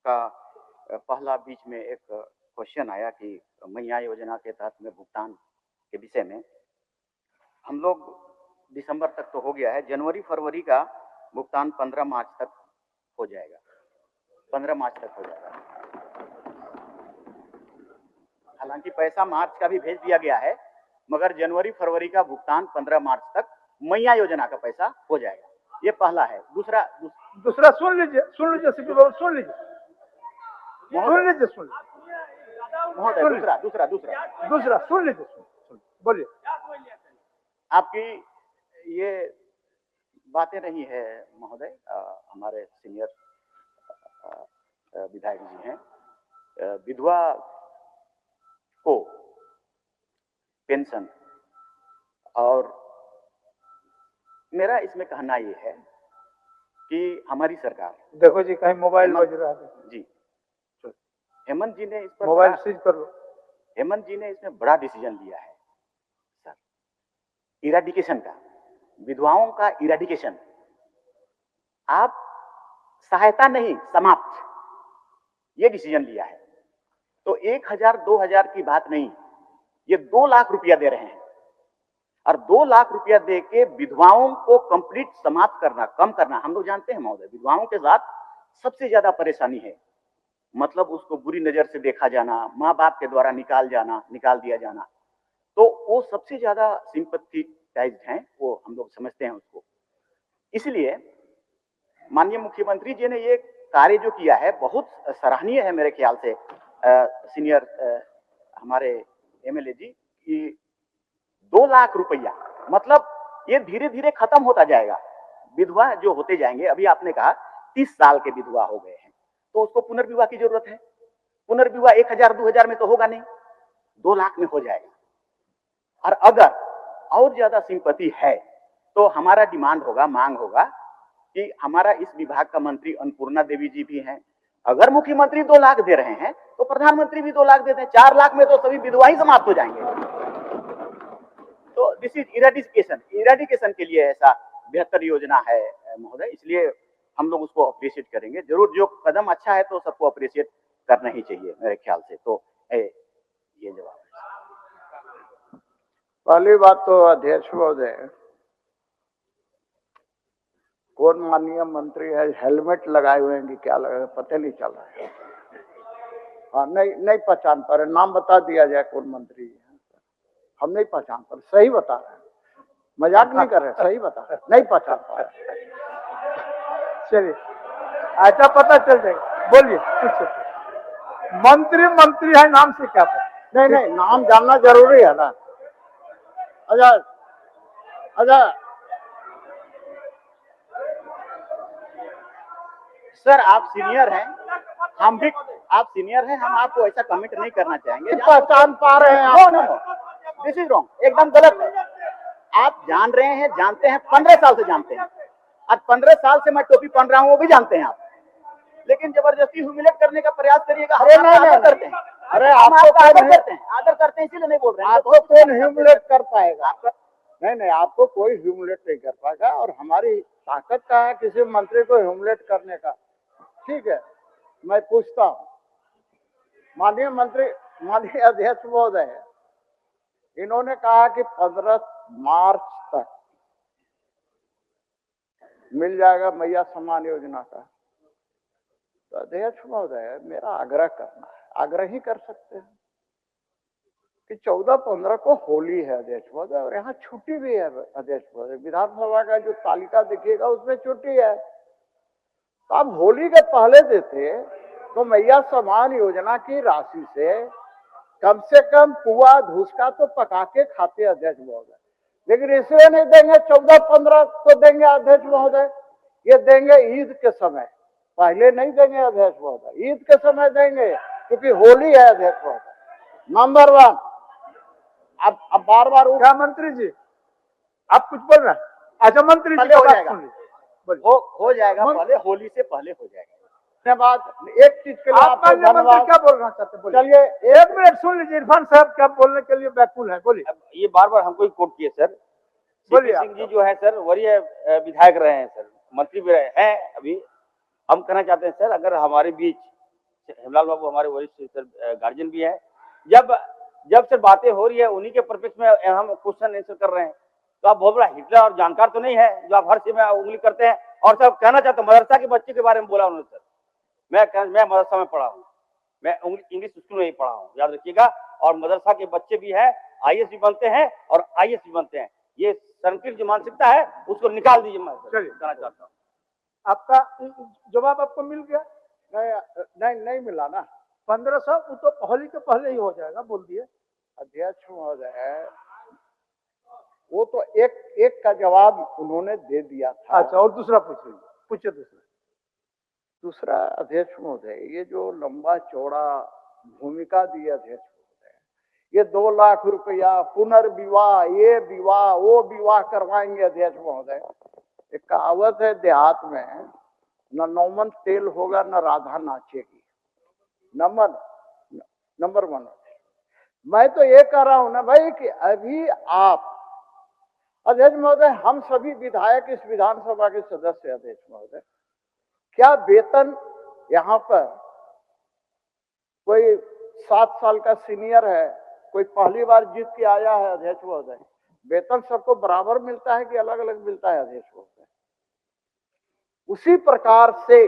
का पहला बीच में एक क्वेश्चन आया कि मैया योजना के तहत में भुगतान के विषय में हम लोग दिसंबर तक तो हो गया है, जनवरी फरवरी का भुगतान 15 मार्च तक हो जाएगा। 15 मार्च तक हो जाएगा। हालांकि पैसा मार्च का भी भेज दिया गया है, मगर जनवरी फरवरी का भुगतान 15 मार्च तक मैया योजना का पैसा हो जाएगा। ये पहला है। दूसरा सुन लीजिए सीपी बाबू, सुन लीजिए महोदय, दूसरा सुन लीजिए, बोलिए। आपकी ये बातें नहीं है महोदय, हमारे सीनियर विधायक जी हैं। विधवा को पेंशन, और मेरा इसमें कहना ये है कि हमारी सरकार, देखो जी कहीं मोबाइल बज रहा है जी, हेमंत जी ने इस पर मोबाइल सीज कर लो। हेमंत जी ने इसमें बड़ा डिसीजन लिया है सर, इराडिकेशन का, विधवाओं का इराडिकेशन। आप सहायता नहीं, समाप्त, ये डिसीजन लिया है। तो 1000 2000 की बात नहीं, ये 2 लाख रुपया दे रहे हैं, और 2 लाख रुपया दे के विधवाओं को कंप्लीट समाप्त करना, कम करना। हम लोग जानते हैं महोदय, विधवाओं के साथ सबसे ज्यादा परेशानी है, मतलब उसको बुरी नजर से देखा जाना, माँ बाप के द्वारा निकाल दिया जाना, तो वो सबसे ज्यादा सिंपैथाइज्ड हैं, वो हम लोग समझते हैं उसको। इसलिए माननीय मुख्यमंत्री जी ने ये कार्य जो किया है बहुत सराहनीय है मेरे ख्याल से। सीनियर हमारे एमएलए जी की 2 लाख रुपया, मतलब ये धीरे धीरे खत्म होता जाएगा। विधवा जो होते जाएंगे, अभी आपने कहा 30 साल के विधवा हो गए हैं, तो उसको पुनर्विवाह की जरूरत है। पुनर्विवाह 1000 2000 में तो होगा नहीं, 2 लाख में हो जाएगा। और अगर और ज्यादा सिंपैथी है तो हमारा डिमांड होगा, मांग होगा कि हमारा इस विभाग का मंत्री अन्नपूर्णा देवी जी भी हैं, अगर मुख्यमंत्री 2 लाख दे रहे हैं तो प्रधानमंत्री भी 2 लाख देते हैं। 4 लाख में तो सभी विधवा ही समाप्त हो जाएंगे। तो दिस इज इराडिकेशन के लिए ऐसा बेहतर योजना है महोदय, इसलिए हम लोग उसको अप्रिशिएट करेंगे जरूर। जो कदम अच्छा है तो सबको अप्रिशिएट करना ही चाहिए मेरे ख्याल से। तो ये जवाब है। पहली बात तो अध्यक्ष महोदय, कौन माननीय मंत्री है, हेलमेट लगाए हुए हैं कि क्या लगाए पता नहीं चल रहा है। हाँ, नहीं पहचान पा रहे, नाम बता दिया जाए कौन मंत्री है। हम नहीं पहचान पा रहे, सही बता रहे हैं, मजाक नहीं कर रहे, सही बता रहे, नहीं पहचान पा रहे। चलिए अच्छा पता चल जाएगा, बोलिए कुछ। मंत्री है, नाम से क्या पता? नहीं नाम जानना जरूरी है ना। अच्छा सर, आप सीनियर हैं, हम भी, आप सीनियर हैं, हम आपको ऐसा कमेंट नहीं करना चाहेंगे। पहचान पा रहे हैं? नो, दिस इज रॉन्ग, एकदम गलत है। आप जान रहे हैं, जानते हैं, 15 साल से जानते हैं, और 15 साल से मैं टोपी पहन रहा हूं, वो भी जानते हैं आप, लेकिन जबरदस्ती ह्यूमिलेट करने का प्रयास करिएगा। अरे नहीं करते हैं, अरे हम आपका आदर करते हैं, इसीलिए नहीं बोल रहे हैं। आपको कौन ह्यूमिलेट कर पाएगा? नहीं आपको कोई ह्यूमिलेट नहीं कर पाएगा, और हमारी ताकत का है किसी मंत्री को ह्यूमिलेट करने का। ठीक है, मैं पूछता हूँ माननीय अध्यक्ष महोदय, इन्होंने कहा कि 15 मार्च तक मिल जाएगा मैया सम्मान योजना का। तो अध्यक्ष महोदय, मेरा आग्रह करना है, आग्रह ही कर सकते हैं कि 14-15 को होली है अध्यक्ष महोदय, और यहाँ छुट्टी भी है अध्यक्ष महोदय। विधानसभा का जो तालिका दिखेगा उसमें छुट्टी है, तो आप होली के पहले देते तो मैया सम्मान योजना की राशि से कम पुआ धुसका तो पका के खाते अध्यक्ष महोदय। लेकिन इसलिए नहीं देंगे 14-15 को देंगे अध्यक्ष महोदय, ये देंगे ईद के समय, पहले नहीं देंगे अध्यक्ष महोदय, ईद के समय देंगे, क्योंकि होली है अध्यक्ष महोदय। नंबर 1, अब बार क्या मंत्री जी आप कुछ बोल रहे हैं? अच्छा मंत्री जी हो जाएगा, हो जाएगा, पहले होली से पहले हो जाएगा। धन्यवाद। एक चीज के लिए आपको धन्यवाद। क्या बोलना चाहते हैं? चलिए 1 मिनट सुन लीजिए, इरफान साहब क्या बोलने के लिए व्याकुल है, बोलिए। ये बार हमको कोट किए सर, सीपी सिंह जी जो है सर, वरीय विधायक रहे हैं सर, मंत्री भी रहे हैं। अभी हम कहना चाहते हैं सर, अगर हमारे बीच हेमलाल बाबू हमारे वरिष्ठ गार्जियन भी है। जब जब से बातें हो रही है उन्हीं के परिप्रेक्ष्य में हम क्वेश्चन आंसर कर रहे हैं। तो आप बहुत बड़ा हिटलर और जानकार तो नहीं है जो आप हर चीज में उंगली करते हैं। और सर कहना चाहता हूँ, मदरसा के बच्चे के बारे में बोला उन्होंने। सर मैं मदरसा में पढ़ा हूँ, मैं इंग्लिश स्कूल में ही पढ़ा हूँ, याद रखिएगा। और मदरसा के बच्चे भी हैं, आईएएस भी बनते हैं और आईएएस भी बनते हैं। ये संकीर्ण जो मानसिकता है उसको निकाल दीजिए। मैं कहना चाहता हूँ। आपका जवाब आपको मिल गया? नहीं मिला ना। 1500 वो तो होली के पहले ही हो जाएगा, बोल दिए। अध्यक्ष महोदय, वो तो एक का जवाब उन्होंने दे दिया था। अच्छा, और दूसरा पूछिए दूसरा अध्यक्ष महोदय, ये जो लंबा चौड़ा भूमिका दी अध्यक्ष महोदय, ये 2 लाख रुपया पुनर्विवाह, ये विवाह वो विवाह करवाएंगे अध्यक्ष महोदय। एक कहावत है देहात में, न नौमन तेल होगा न राधा नाचेगी। नंबर 1। मैं तो ये कह रहा हूं ना भाई कि अभी आप अध्यक्ष महोदय, हम सभी विधायक इस विधानसभा के सदस्य अध्यक्ष महोदय, क्या वेतन यहाँ पर कोई 7 साल का सीनियर है, कोई पहली बार जीत के आया है अध्यक्ष महोदय, वेतन सबको बराबर मिलता है कि अलग अलग मिलता है अध्यक्ष महोदय? उसी प्रकार से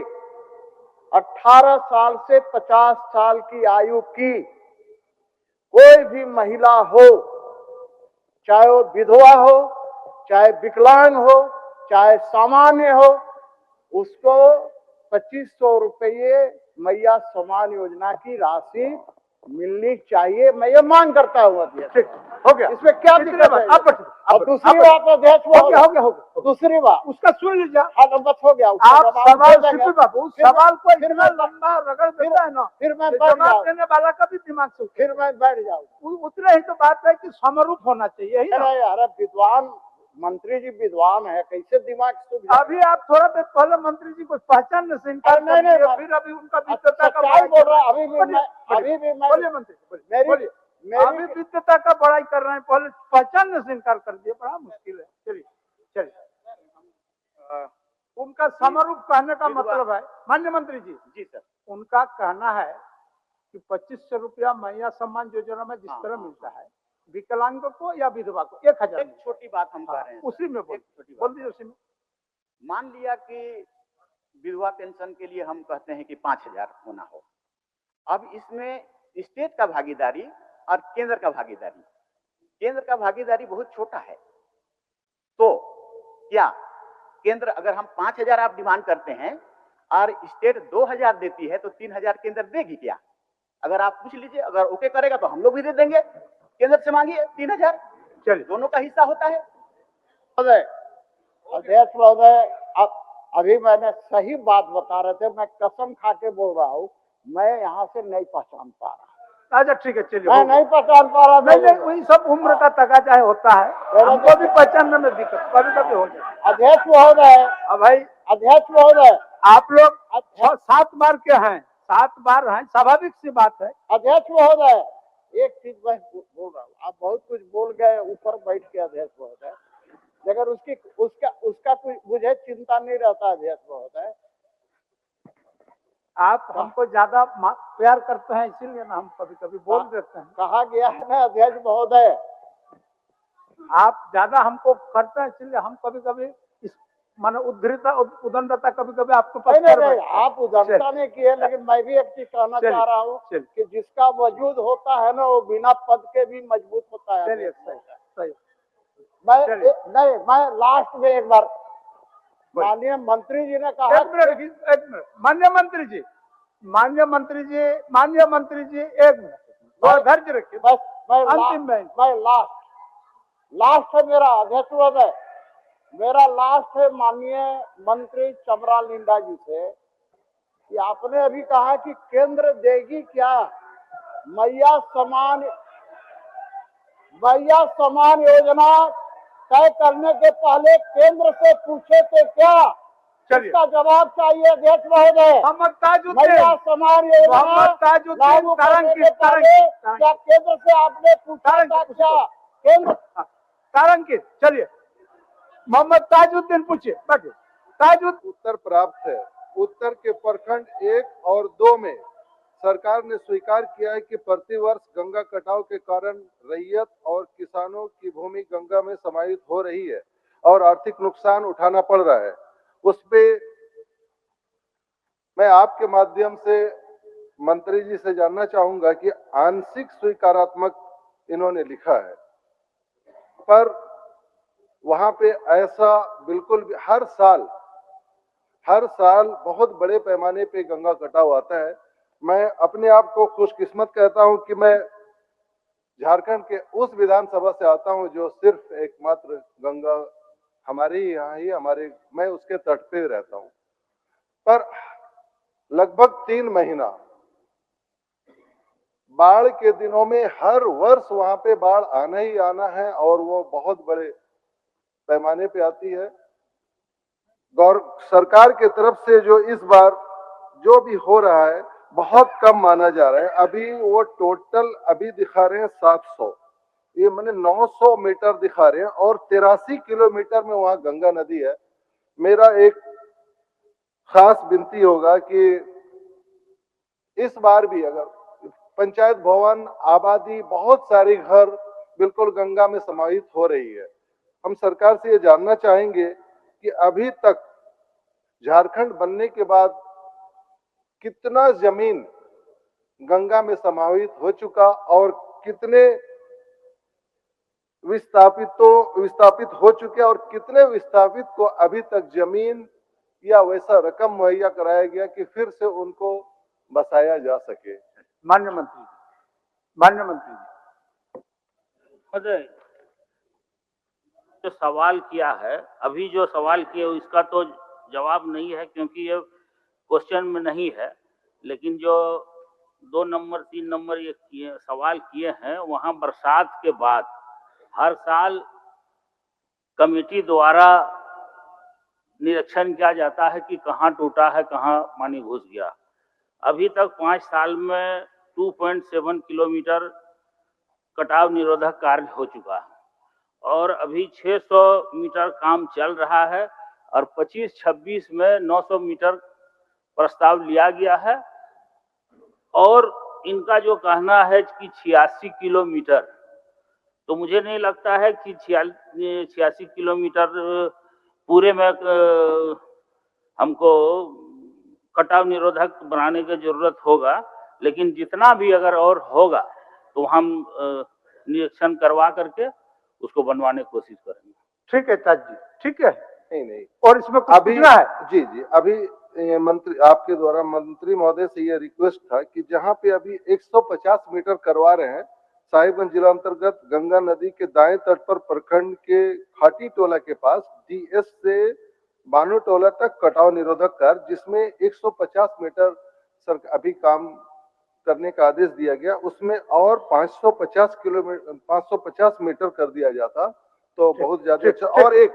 18 साल से 50 साल की आयु की कोई भी महिला हो, चाहे वो विधवा हो, चाहे विकलांग हो, चाहे सामान्य हो, उसको 2500 रुपये मैया सम्मान योजना की राशि मिलनी चाहिए। मैं ये मांग करता हूँ अध्यक्ष। हो गया, इसमें क्या दिक्कत है? अब दूसरी बात अध्यक्ष, हो गया दूसरी बात उसका सुन लीजिए। हाँ, बस हो गया। आप सवाल बाबू सवाल को इतना लंबा रगड़ देता है ना, फिर मैं जवाब देने वाला का भी दिमाग से फिर मैं बैठ जाऊँ। उतना ही तो बात है कि समरूप होना चाहिए। अरे विद्वान मंत्री जी विद्वान है, कैसे दिमाग से? अभी आप थोड़ा देर पहले मंत्री जी को पहचानने से इनकार कर दिए, फिर अभी उनका विद्वता का बोल रहा। अभी भी मैं बोलिए मंत्री जी, बोलिए। अभी विद्वता का बड़ाई कर रहे हैं, पहले पहचानने से इनकार कर दिए, बड़ा मुश्किल है। चलिए उनका समरूप कहने का मतलब है, माननीय मंत्री जी सर, उनका कहना है कि 2500 रुपया मैया सम्मान योजना में जिस तरह मिलता है विकलांगों को या विधवा को 1000। एक छोटी बात हम कह रहे हैं, उसी में बोल दीजिए। उसी में मान लिया कि विधवा पेंशन के लिए हम कहते हैं कि 5000 होना हो। अब इसमें स्टेट का भागीदारी और केंद्र का भागीदारी, केंद्र का भागीदारी बहुत छोटा है। तो क्या केंद्र, अगर हम 5000 आप डिमांड करते हैं और स्टेट 2000 देती है तो 3000 केंद्र देगी क्या? अगर आप पूछ लीजिए, अगर ओके करेगा तो हम लोग भी दे देंगे, केंद्र से मांगिए 3000। चलिए, दोनों का हिस्सा होता है। अध्यक्ष महोदय, अभी मैंने सही बात बता रहे थे, मैं कसम खा के बोल रहा हूँ, मैं यहाँ से नहीं पहचान पा रहा। अच्छा ठीक है, चलिए। मैं नहीं पहचान पा रहा। नहीं, वही सब उम्र का तकाजा होता है, हमको भी पहचानने में दिक्कत कभी कभी हो जाए। अध्यक्ष महोदय, भाई अध्यक्ष महोदय, आप लोग 7 बार के हैं, 7 बार हैं, स्वाभाविक सी बात है। अध्यक्ष महोदय, एक चीज मैं बोल रहा हूँ, आप बहुत कुछ बोल गए ऊपर बैठ के अध्यक्ष महोदय, लेकिन उसका कुछ मुझे चिंता नहीं रहता अध्यक्ष महोदय। आप हमको ज्यादा प्यार करते हैं, इसीलिए ना हम कभी कभी बोल देते हैं। कहा गया है ना अध्यक्ष महोदय, आप ज्यादा हमको करते हैं, इसलिए हम कभी कभी माने उदंडता कभी कभी आपको नहीं, आप उदंडता नहीं किए, लेकिन मैं भी एक चीज कहना चाह रहा हूँ कि जिसका वजूद होता है ना वो बिना पद के भी मजबूत होता है। चलिए, सही। मैं लास्ट में एक बार, माननीय मंत्री जी ने कहा, एक मिनट माननीय मंत्री जी एक मिनट धैर्य रखिए। बस अंतिम मैं लास्ट है मेरा अध्यक्ष महोदय, मेरा लास्ट है माननीय मंत्री चमरा लिंडा जी से कि आपने अभी कहा कि केंद्र देगी क्या मैया सम्मान योजना तय करने के पहले केंद्र से पूछे थे क्या? इसका जवाब चाहिए अध्यक्ष महोदय। मैया सम्मान योजना लागू करने के पहले क्या केंद्र से आपने पूछा था क्या? केंद्र तारंकित, चलिए मोहम्मद ताजुद्दीन पूछिए। उत्तर प्राप्त है। उत्तर के प्रखंड 1 और 2 में सरकार ने स्वीकार किया है कि प्रतिवर्ष गंगा कटाव के कारण रैयत और किसानों की भूमि गंगा में समाहित हो रही है और आर्थिक नुकसान उठाना पड़ रहा है। उस पे मैं आपके माध्यम से मंत्री जी से जानना चाहूंगा कि आंशिक स्वीकारात्मक इन्होंने लिखा है, पर वहां पे ऐसा बिल्कुल भी हर साल बहुत बड़े पैमाने पे गंगा कटाव आता है। मैं अपने आप को खुशकिस्मत कहता हूं कि मैं झारखंड के उस विधानसभा से आता हूं जो सिर्फ एकमात्र गंगा हमारे यहाँ ही मैं उसके तट पे रहता हूं। पर लगभग 3 महीना बाढ़ के दिनों में हर वर्ष वहां पे बाढ़ आना ही आना है और वो बहुत बड़े पैमाने पे आती है। सरकार की तरफ से जो इस बार जो भी हो रहा है बहुत कम माना जा रहा है। अभी वो टोटल अभी दिखा रहे हैं 700, ये मैंने 900 मीटर दिखा रहे हैं और 83 किलोमीटर में वहां गंगा नदी है। मेरा एक खास विनती होगा कि इस बार भी अगर पंचायत भवन आबादी बहुत सारे घर बिल्कुल गंगा में समाहित हो रही है, हम सरकार से ये जानना चाहेंगे कि अभी तक झारखंड बनने के बाद कितना जमीन गंगा में समाहित हो चुका और कितने विस्थापित हो चुके और कितने विस्थापित को अभी तक जमीन या वैसा रकम मुहैया कराया गया कि फिर से उनको बसाया जा सके। माननीय मंत्री जी, जो सवाल किया है, अभी जो सवाल किए इसका तो जवाब नहीं है क्योंकि ये क्वेश्चन में नहीं है, लेकिन जो 2 नंबर 3 नंबर ये सवाल किए हैं, वहां बरसात के बाद हर साल कमेटी द्वारा निरीक्षण किया जाता है कि कहाँ टूटा है, कहाँ पानी घुस गया। अभी तक 5 साल में 2.7 किलोमीटर कटाव निरोधक कार्य हो चुका है और अभी 600 मीटर काम चल रहा है और 25-26 में 900 मीटर प्रस्ताव लिया गया है और इनका जो कहना है कि 86 किलोमीटर, तो मुझे नहीं लगता है कि 86 किलोमीटर पूरे में हमको कटाव निरोधक बनाने की जरूरत होगा, लेकिन जितना भी अगर और होगा तो हम निरीक्षण करवा करके उसको बनवाने की कोशिश करेंगे। ठीक है ताज जी, ठीक है। नहीं और इसमें कुछ पूछना है? जी अभी मंत्री आपके द्वारा मंत्री महोदय से ये रिक्वेस्ट था कि जहां पे अभी 150 मीटर करवा रहे हैं साहिबगंज जिला अंतर्गत गंगा नदी के दाएं तट पर प्रखंड के खाटी टोला के पास डीएस से बानू टोला तक कटाव निरोधक कार्य, जिसमें 150 मीटर अभी काम करने का आदेश दिया गया, उसमें और 550 मीटर कर दिया जाता तो बहुत ज्यादा अच्छा। और एक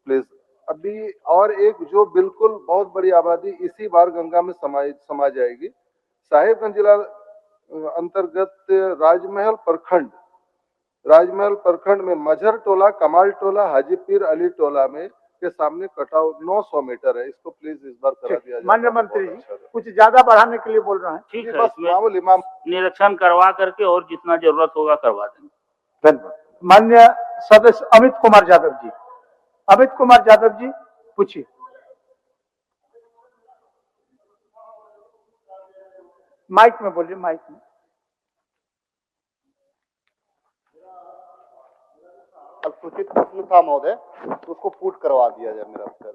प्लीज, अभी और एक जो बिल्कुल बहुत बड़ी आबादी इसी बार गंगा में समा जाएगी, साहिबगंज जिला अंतर्गत राजमहल प्रखंड में मझर टोला, कमाल टोला, हाजी पीर अली टोला में के सामने कटाव 900 मीटर है। इसको प्लीज इस बार करा दिया जाए। माननीय मंत्री जी कुछ ज्यादा बढ़ाने के लिए बोल रहे हैं। ठीक है, इसमें निरीक्षण करवा करके और जितना जरूरत होगा करवा देंगे। धन्यवाद। माननीय सदस्य अमित कुमार यादव जी पूछिए। माइक में बोलिए, माइक में। सूचित प्रश्न था महोदय, उसको पुट करवा दिया जाए मेरा उत्तर।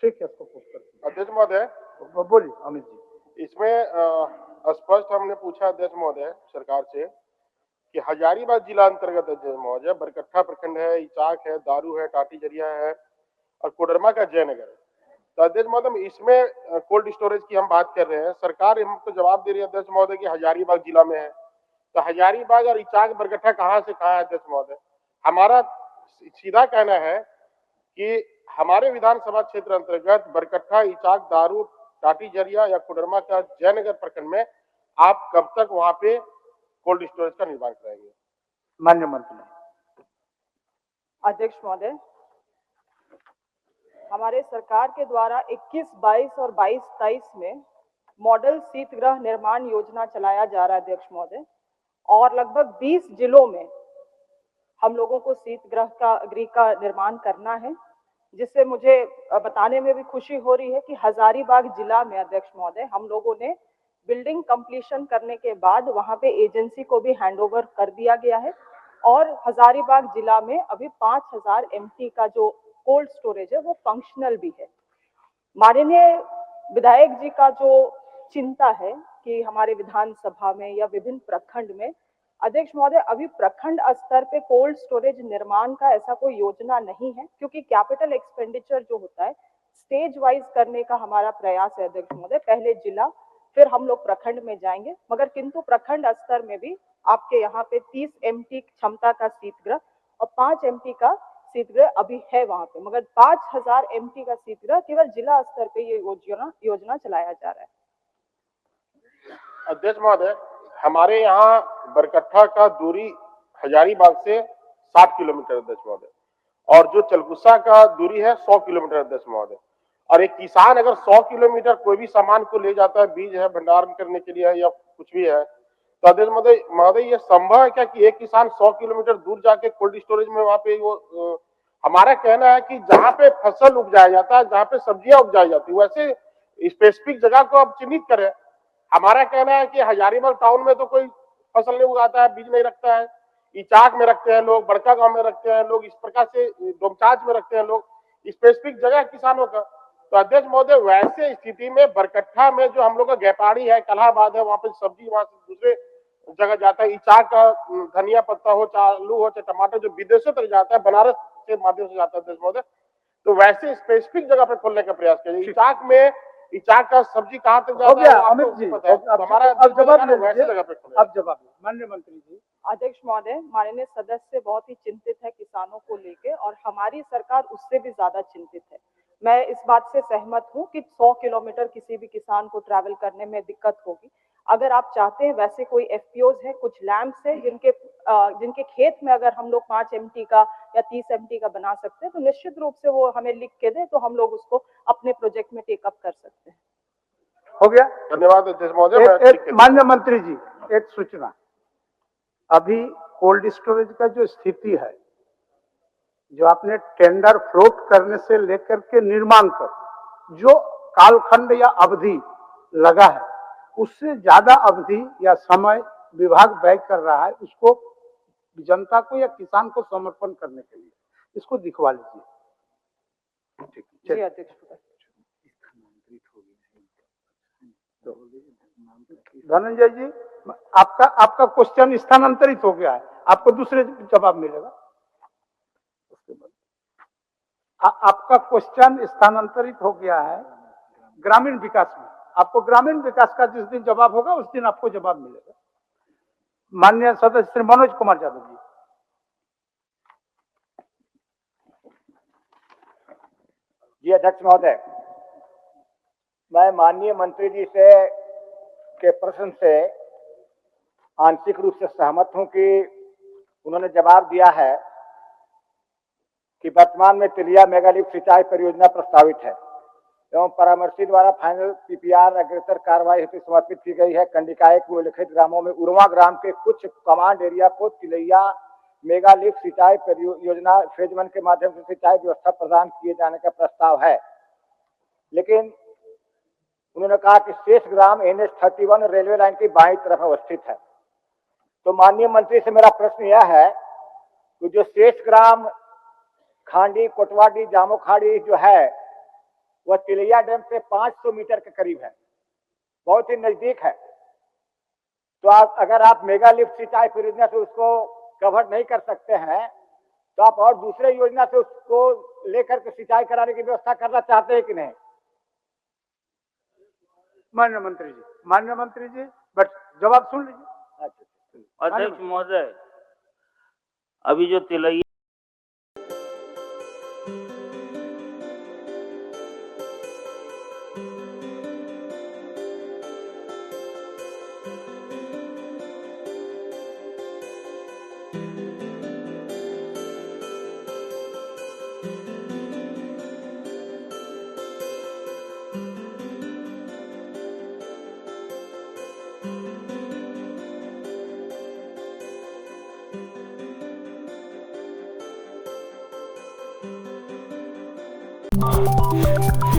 ठीक है, उसको पुट कर। अध्यक्ष महोदय बोलिए अमित जी। इसमें स्पष्ट हमने पूछा अध्यक्ष महोदय सरकार से कि हजारीबाग जिला अंतर्गत अध्यक्ष महोदय बरकट्ठा प्रखंड है, इचाक है, दारू है, टाटी जरिया है और कोडरमा का जयनगर है। तो अध्यक्ष महोदय इसमें कोल्ड स्टोरेज की हम बात कर रहे हैं, सरकार हमको जवाब दे रही है अध्यक्ष महोदय कि हजारीबाग जिला में है। तो हजारीबाग और इचाक बरकट्ठा कहाँ से कहाँ है अध्यक्ष महोदय? हमारा सीधा कहना है कि हमारे विधानसभा क्षेत्र अंतर्गत बरकट्ठा, इचाक, दारू, टाटी जरिया या कोडरमा का जयनगर प्रखंड में आप कब तक वहां पे कोल्ड स्टोरेज का निर्माण कराएंगे? माननीय मंत्री। अध्यक्ष महोदय, हमारे सरकार के द्वारा 21-22 और 22-23 में मॉडल शीतगृह निर्माण योजना चलाया जा रहा है अध्यक्ष महोदय, और लगभग 20 जिलों में हम लोगों को गृह का निर्माण करना है, जिससे मुझे बताने में भी खुशी हो रही है कि हजारीबाग जिला में अध्यक्ष महोदय हम लोगों ने बिल्डिंग कंप्लीशन करने के बाद वहां पे एजेंसी को भी हैंडओवर कर दिया गया है, और हजारीबाग जिला में अभी 5000 एमटी का जो कोल्ड स्टोरेज है वो फंक्शनल भी है। माननीय विधायक जी का जो चिंता है कि हमारे विधानसभा में या विभिन्न प्रखंड में, अध्यक्ष महोदय अभी प्रखंड स्तर पे कोल्ड स्टोरेज निर्माण का ऐसा कोई योजना नहीं है, क्योंकि कैपिटल एक्सपेंडिचर जो होता है स्टेज वाइज करने का हमारा प्रयास है अध्यक्ष महोदय। पहले जिला, फिर हम लोग प्रखंड में जाएंगे, मगर किंतु प्रखंड स्तर में भी आपके यहाँ पे 30 एमटी क्षमता का शीतगृह और 5 एमटी का शीतगृह अभी है वहां पे, मगर 5000 एमटी का शीतगृह केवल जिला स्तर पे ये योजना चलाया जा रहा है। अध्यक्ष महोदय, हमारे यहाँ बरकट्ठा का दूरी हजारीबाग से 60 किलोमीटर अध्यक्ष महोदय, और जो चलगुस्सा का दूरी है 100 किलोमीटर अध्यक्ष महोदय। और एक किसान अगर 100 किलोमीटर कोई भी सामान को ले जाता है, बीज है, भंडारण करने के लिए है या कुछ भी है, तो अध्यक्ष महोदय ये संभव है क्या कि एक किसान 100 किलोमीटर दूर जाके कोल्ड स्टोरेज में वहां पे वो हमारा कहना है कि जहाँ पे फसल उपजाया जाता है, जहाँ पे सब्जियां उपजाई जाती है, वैसे स्पेसिफिक जगह को आप चिन्हित करें। हमारा कहना है कि हजारीबाग टाउन में तो कोई फसल नहीं उगाता है, बीज नहीं रखता है, इचाक में रखते हैं लोग, बड़का गांव में रखते हैं लोग, इस प्रकार से डोमचांच में रखते हैं लोग, स्पेसिफिक जगह किसानों का। तो अध्यक्ष महोदय वैसे स्थिति में बरकट्ठा में जो हम लोग का व्यापारी है, कलाबाद है, वहां पे सब्जी वहां से दूसरे जगह जाता है, इचाक का धनिया पत्ता हो, चाहे आलू हो, चाहे टमाटर, जो विदेशों तक जाता है, बनारस के माध्यम से जाता है अध्यक्ष महोदय, तो वैसे स्पेसिफिक जगह पे खोलने का प्रयास करिए। इचाक का सब्जी कहाँ तक जाता है अमित जी, हमारा अब जवाब वैसे जगह पे अब जवाब माननीय मंत्री जी। अध्यक्ष महोदय, माननीय सदस्य बहुत ही चिंतित है किसानों को लेके, और हमारी सरकार उससे भी ज्यादा चिंतित है। मैं इस बात से सहमत हूं कि 100 किलोमीटर किसी भी किसान को ट्रैवल करने में दिक्कत होगी। अगर आप चाहते हैं वैसे कोई एफपीओज है, कुछ लैम्प्स है जिनके खेत में अगर हम लोग 5 एमटी का या 30 एमटी का बना सकते हैं, तो निश्चित रूप से वो हमें लिख के दे, तो हम लोग उसको अपने प्रोजेक्ट में टेकअप कर सकते हैं। हो गया, धन्यवाद अध्यक्ष महोदय। माननीय मंत्री जी, एक सूचना, अभी कोल्ड स्टोरेज का जो स्थिति है, जो आपने टेंडर फ्लोट करने से लेकर के निर्माण तक जो कालखंड या अवधि लगा है, उससे ज्यादा अवधि या समय विभाग व्यय कर रहा है उसको जनता को या किसान को समर्पण करने के लिए। इसको दिखवा लीजिए। जी अध्यक्ष। धनंजय जी, आपका क्वेश्चन स्थानांतरित हो गया है, आपको दूसरे जवाब मिलेगा उसके बाद। आपका क्वेश्चन स्थानांतरित हो गया है ग्रामीण विकास में। आपको ग्रामीण विकास का जिस दिन जवाब होगा उस दिन आपको जवाब मिलेगा। माननीय सदस्य श्री मनोज कुमार यादव जी। जी अध्यक्ष महोदय, मैं माननीय मंत्री जी के प्रश्न से आंशिक रूप से सहमत हूं कि उन्होंने जवाब दिया है कि वर्तमान में तिलिया मेगालिफ्ट सिंचाई परियोजना प्रस्तावित है एवं परामर्शी द्वारा फाइनल पीपीआर अग्रतर कार्रवाई हेतु समर्पित की गई है। कंडिकाय को उल्लिखित ग्रामों में उर्वा ग्राम के कुछ कमांड एरिया को तिलैया मेगालिफ्ट सिंचाई परियोजना फेज 1 के माध्यम से सिंचाई व्यवस्था प्रदान किए जाने का प्रस्ताव है, लेकिन उन्होंने कहा कि शेष ग्राम NH31 रेलवे लाइन की बाईं तरफ अवस्थित है। तो माननीय मंत्री से मेरा प्रश्न यह है कि जो शेष ग्राम खांडी, कोटवाडी, जामोखाड़ी जो है वह तिलैया डैम से 500 मीटर के करीब है, बहुत ही नजदीक है। तो अगर आप मेगा लिफ्ट सिंचाई परियोजना से उसको कवर नहीं कर सकते हैं, तो आप और दूसरे योजना से उसको लेकर के सिंचाई कराने की व्यवस्था करना चाहते हैं कि नहीं? माननीय मंत्री जी, बट जवाब सुन लीजिए। अध्यक्ष महोदय, अभी जो तिलैया है।